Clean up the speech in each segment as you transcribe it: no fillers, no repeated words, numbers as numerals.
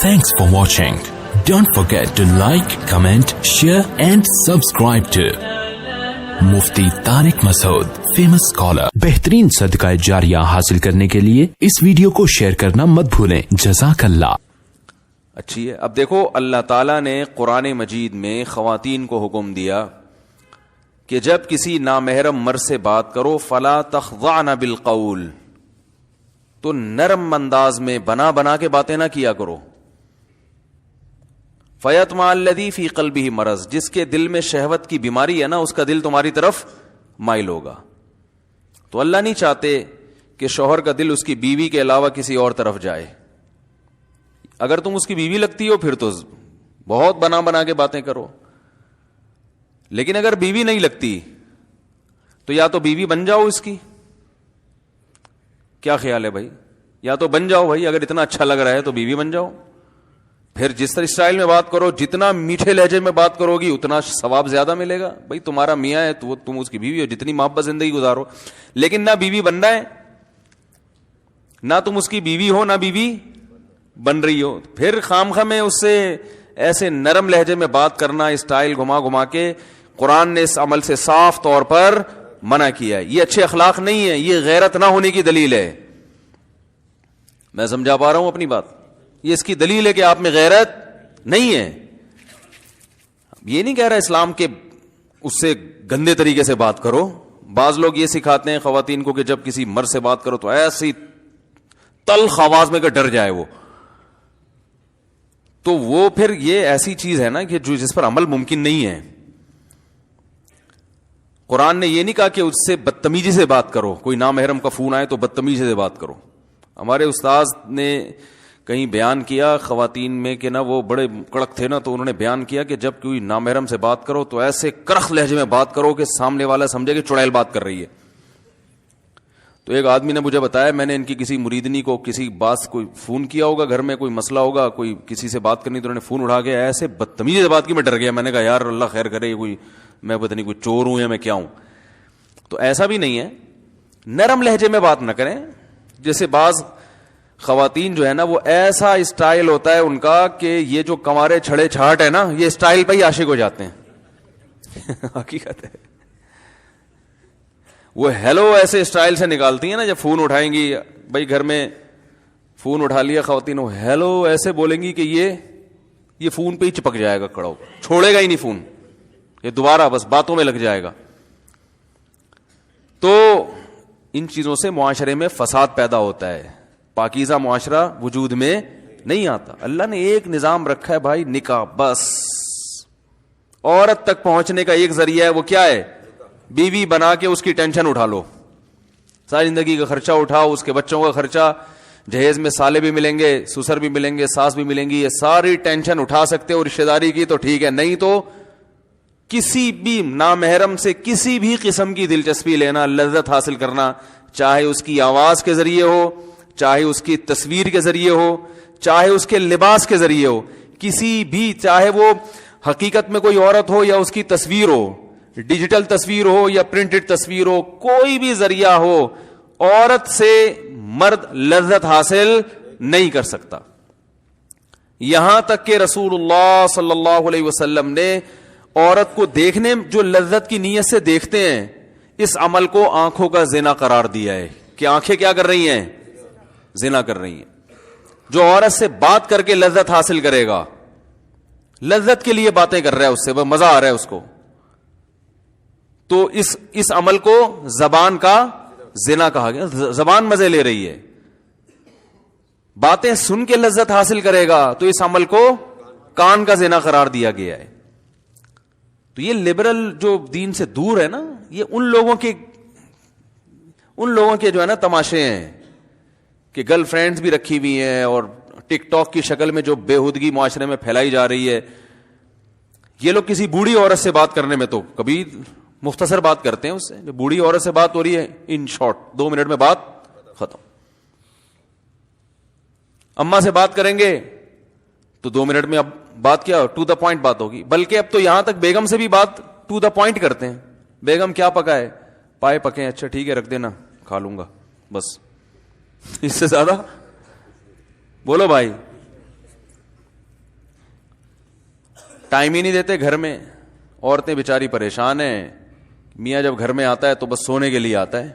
Thanks for watching. Don't forget to like, comment, share and subscribe to Mufti Tariq Masood, famous scholar. बेहतरीन सदका जारिया हासिल करने के लिए इस वीडियो को शेयर करना मत भूलें. जज़ाकल्लाह. अच्छी है. अब देखो, अल्लाह ताला ने कुरान मजीद में ख़वातीन को हुक्म दिया कि जब किसी नामहरम मर्द से बात करो फला तख़ज़अन बिलक़ौल, तो नरम अंदाज में बना बना के बातें ना किया करो. फ़यतमा अल्लज़ी फ़ी क़ल्बिही मरज़, जिसके दिल में शहवत की बीमारी है ना, उसका दिल तुम्हारी तरफ माइल होगा. तो अल्लाह नहीं चाहते कि शौहर का दिल उसकी बीवी के अलावा किसी और तरफ जाए. अगर तुम उसकी बीवी लगती हो फिर तो बहुत बना बना के बातें करो, लेकिन अगर बीवी नहीं लगती तो या तो बीवी बन जाओ इसकी. क्या ख्याल है भाई? या तो बन जाओ भाई, अगर इतना अच्छा लग रहा है तो बीवी बन जाओ. फिर जिस तरह स्टाइल में बात करो, जितना मीठे लहजे में बात करोगी उतना सवाब ज्यादा मिलेगा. भाई तुम्हारा मियां है तो तुम उसकी बीवी हो, जितनी मोहब्बत जिंदगी गुजारो. लेकिन ना बीवी बनना है, ना तुम उसकी बीवी हो, ना बीवी बन रही हो, फिर खामखा में उससे ऐसे नरम लहजे में बात करना, स्टाइल घुमा घुमा के. कुरान ने इस अमल से साफ तौर पर मना किया है. ये अच्छे अखलाक नहीं है, ये गैरत ना होने की दलील है. मैं समझा पा रहा हूं अपनी बात? ये इसकी दलील है कि आप में गैरत नहीं है. ये नहीं कह रहा इस्लाम के उससे गंदे तरीके से बात करो. बाज लोग ये सिखाते हैं खवातीन को कि जब किसी मर्द से बात करो तो ऐसी तल्ख आवाज में डर जाए वो. तो वो फिर ये ऐसी चीज है ना कि जो जिस पर अमल मुमकिन नहीं है. कुरान ने ये नहीं कहा कि उससे बदतमीजी से बात करो. कोई नामहरम का फोन आए तो बदतमीजी से बात करो. हमारे उस्ताद ने कहीं बयान किया खवातीन में कि ना वो बड़े कड़क थे ना, तो उन्होंने बयान किया कि जब कोई नामहरम से बात करो तो ऐसे करख लहजे में बात करो कि सामने वाला समझे कि चुड़ैल बात कर रही है. तो एक आदमी ने मुझे बताया, मैंने इनकी किसी मुरीदनी को किसी बात कोई फोन किया होगा, घर में कोई मसला होगा, कोई किसी से बात करनी, तो उन्होंने फोन उठा के ऐसे बदतमीजी से बात की, मैं डर गया. मैंने कहा यार अल्लाह खैर करे, कोई मैं पता नहीं कोई चोर हूं या मैं क्या हूं. तो ऐसा भी नहीं है. नरम लहजे में बात न करें. जैसे बाज खवातीन जो है ना, वो ऐसा स्टाइल होता है उनका कि ये जो कंवारे छड़े छाट है ना, ये स्टाइल पे ही आशिक हो जाते हैं. हकीकत है. वो हेलो ऐसे स्टाइल से निकालती है ना, जब फोन उठाएंगी. भाई घर में फोन उठा लिया खवातीन, वो हेलो ऐसे बोलेंगी कि ये फोन पे ही चिपक जाएगा, कड़ो छोड़ेगा ही नहीं फोन, ये दोबारा बस बातों में लग जाएगा. तो इन चीजों से मुआशरे में फसाद पैदा होता है. पाकीज़ा मुआशरा वजूद में नहीं आता. अल्लाह ने एक निजाम रखा है भाई, निकाह. बस औरत तक पहुंचने का एक जरिया है, वो क्या है? बीवी बना के उसकी टेंशन उठा लो. सारी जिंदगी का खर्चा उठाओ, उसके बच्चों का खर्चा, जहेज में साले भी मिलेंगे, ससुर भी मिलेंगे, सास भी मिलेंगी, ये सारी टेंशन उठा सकते हो रिश्तेदारी की तो ठीक है. नहीं तो किसी भी नामहरम से किसी भी किस्म की दिलचस्पी लेना, लज्जत हासिल करना, चाहे उसकी आवाज के जरिए हो, चाहे उसकी तस्वीर के जरिए हो, चाहे उसके लिबास के जरिए हो, किसी भी, चाहे वो हकीकत में कोई औरत हो या उसकी तस्वीर हो, डिजिटल तस्वीर हो या प्रिंटेड तस्वीर हो, कोई भी जरिया हो, औरत से मर्द लज्जत हासिल नहीं कर सकता. यहां तक कि रसूलुल्लाह सल्लल्लाहु अलैहि वसल्लम ने औरत को देखने जो लज्जत की नीयत से देखते हैं, इस अमल को आंखों का जिना करार दिया है. कि आंखें क्या कर रही हैं? जिना कर रही हैं. जो औरत से बात करके लज्जत हासिल करेगा, लज्जत के लिए बातें कर रहा है, उससे वह मजा आ रहा है उसको, तो इस अमल को जबान का जिना कहा गया. जबान मजे ले रही है. बातें सुन के लज्जत हासिल करेगा तो इस अमल को कान का जिना करार दिया गया है. तो ये लिबरल जो दीन से दूर है ना, ये उन लोगों के जो है ना तमाशे हैं कि गर्लफ्रेंड्स भी रखी हुई हैं और टिकटॉक की शक्ल में जो बेहुदगी मुआशरे में फैलाई जा रही है. ये लोग किसी बूढ़ी औरत से बात करने में तो कभी मुख्तसर बात करते हैं उससे. जो बूढ़ी औरत से बात हो रही है, इन शॉर्ट 2 मिनट में बात खत्म. अम्मा से बात करेंगे तो 2 मिनट में अब बात क्या, टू द पॉइंट बात होगी. बल्कि अब तो यहां तक बेगम से भी बात टू द पॉइंट करते हैं. बेगम क्या पका है? पाए पके हैं. अच्छा ठीक है रख देना, खा लूंगा. बस इससे ज्यादा बोलो भाई. ٹائم ہی نہیں دیتے گھر میں. عورتیں بیچاری پریشان ہیں. میاں جب گھر میں آتا ہے تو بس سونے کے لیے آتا ہے,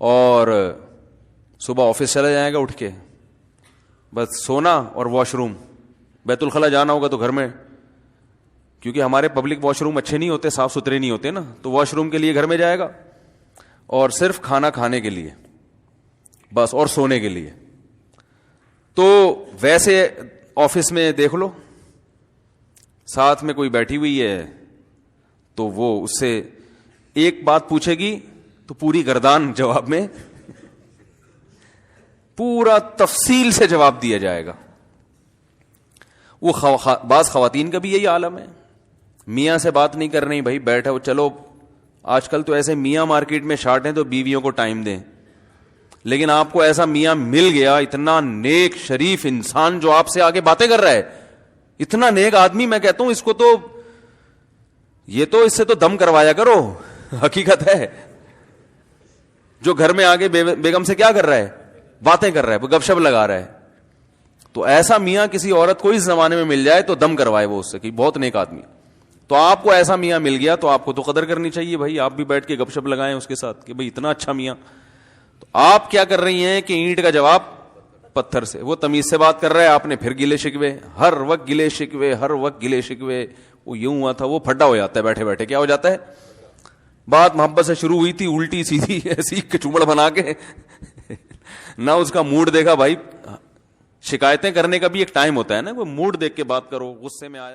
اور صبح آفس چلا جائے گا اٹھ کے, بس سونا اور واش روم. بیت الخلا جانا ہوگا تو گھر میں, کیونکہ ہمارے پبلک واش روم اچھے نہیں ہوتے, صاف ستھرے نہیں ہوتے نا, تو واش روم کے لیے گھر میں جائے گا, اور صرف کھانا کھانے کے لیے بس, اور سونے کے لیے. تو ویسے آفس میں دیکھ لو, ساتھ میں کوئی بیٹھی ہوئی ہے تو وہ اس سے ایک بات پوچھے گی تو پوری گردان جواب میں, پورا تفصیل سے جواب دیا جائے گا. وہ بعض خواتین کا بھی یہی عالم ہے, میاں سے بات نہیں کر رہی, بھائی بیٹھو چلو. آج کل تو ایسے میاں مارکیٹ میں شارٹ ہیں تو بیویوں کو ٹائم دیں, لیکن آپ کو ایسا میاں مل گیا, اتنا نیک شریف انسان جو آپ سے آگے باتیں کر رہا ہے, اتنا نیک آدمی, میں کہتا ہوں اس کو تو, یہ تو اس سے تو دم کروایا کرو. حقیقت ہے, جو گھر میں آگے بیگم سے کیا کر رہا ہے, باتیں کر رہا ہے, گپ شپ لگا رہا ہے. تو ایسا میاں کسی عورت کو اس زمانے میں مل جائے تو دم کروائے وہ اس سے کہ بہت نیک آدمی. تو آپ کو ایسا میاں مل گیا تو آپ کو تو قدر کرنی چاہیے بھائی, آپ بھی بیٹھ کے گپ شپ لگائیں اس کے ساتھ کہ بھائی اتنا اچھا میاں. تو آپ کیا کر رہی ہیں کہ اینٹ کا جواب پتھر سے. وہ تمیز سے بات کر رہا ہے, آپ نے پھر گلے شکوے, ہر وقت گلے شکوے, ہر وقت گلے شکوے. وہ یوں ہوا تھا, وہ پھڈا ہو جاتا ہے بیٹھے بیٹھے. کیا ہو جاتا ہے, بات محبت سے شروع ہوئی تھی, الٹی سیدھی ایسی کچومڑ بنا کے نہ اس کا موڈ دیکھا. بھائی شکایتیں کرنے کا بھی ایک ٹائم ہوتا ہے نا, وہ موڈ دیکھ کے بات کرو. غصے میں آیا